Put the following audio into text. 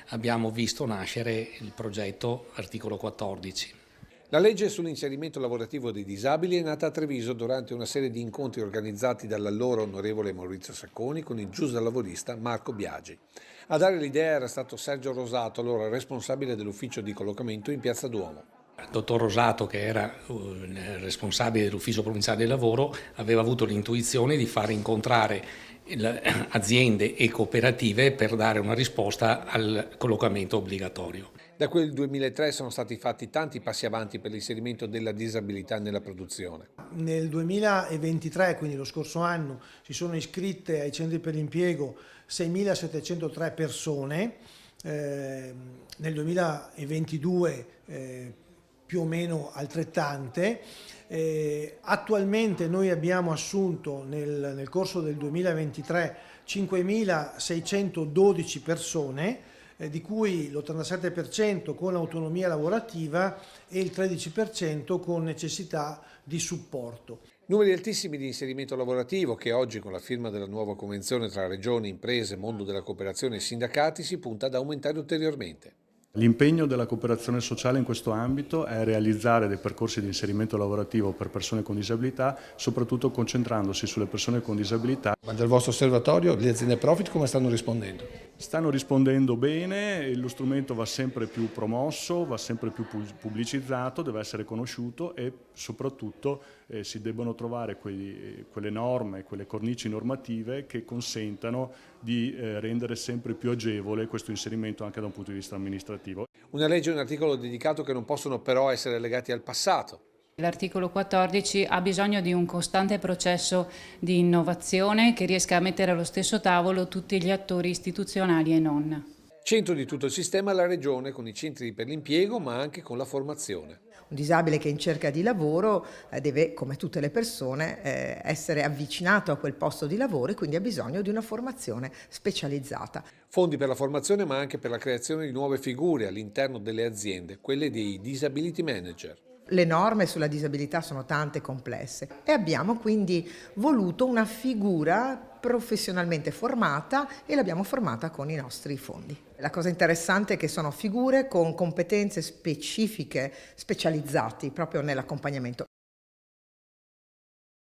abbiamo visto nascere il progetto Articolo 14. La legge sull'inserimento lavorativo dei disabili è nata a Treviso durante una serie di incontri organizzati dall'allora onorevole Maurizio Sacconi con il giuslavorista Marco Biagi. A dare l'idea era stato Sergio Rosato, allora responsabile dell'ufficio di collocamento in Piazza Duomo. Il dottor Rosato, che era responsabile dell'ufficio provinciale del lavoro, aveva avuto l'intuizione di far incontrare aziende e cooperative per dare una risposta al collocamento obbligatorio. Da quel 2003 sono stati fatti tanti passi avanti per l'inserimento della disabilità nella produzione. Nel 2023, quindi lo scorso anno, si sono iscritte ai centri per l'impiego 6.703 persone, nel 2022 più o meno altrettante. Attualmente noi abbiamo assunto nel corso del 2023 5.612 persone, di cui l'87% con autonomia lavorativa e il 13% con necessità di supporto. Numeri altissimi di inserimento lavorativo che oggi, con la firma della nuova convenzione tra regioni, imprese, mondo della cooperazione e sindacati, si punta ad aumentare ulteriormente. L'impegno della cooperazione sociale in questo ambito è realizzare dei percorsi di inserimento lavorativo per persone con disabilità, soprattutto concentrandosi sulle persone con disabilità. Ma dal vostro osservatorio le aziende profit come stanno rispondendo? Stanno rispondendo bene, lo strumento va sempre più promosso, va sempre più pubblicizzato, deve essere conosciuto e soprattutto si debbono trovare quelle norme, quelle cornici normative che consentano di rendere sempre più agevole questo inserimento anche da un punto di vista amministrativo. Una legge e un articolo dedicato che non possono però essere legati al passato. L'articolo 14 ha bisogno di un costante processo di innovazione che riesca a mettere allo stesso tavolo tutti gli attori istituzionali e non. Centro di tutto il sistema è la Regione, con i centri per l'impiego ma anche con la formazione. Un disabile che è in cerca di lavoro deve, come tutte le persone, essere avvicinato a quel posto di lavoro e quindi ha bisogno di una formazione specializzata. Fondi per la formazione ma anche per la creazione di nuove figure all'interno delle aziende, quelle dei disability manager. Le norme sulla disabilità sono tante e complesse e abbiamo quindi voluto una figura professionalmente formata e l'abbiamo formata con i nostri fondi. La cosa interessante è che sono figure con competenze specifiche, specializzate proprio nell'accompagnamento.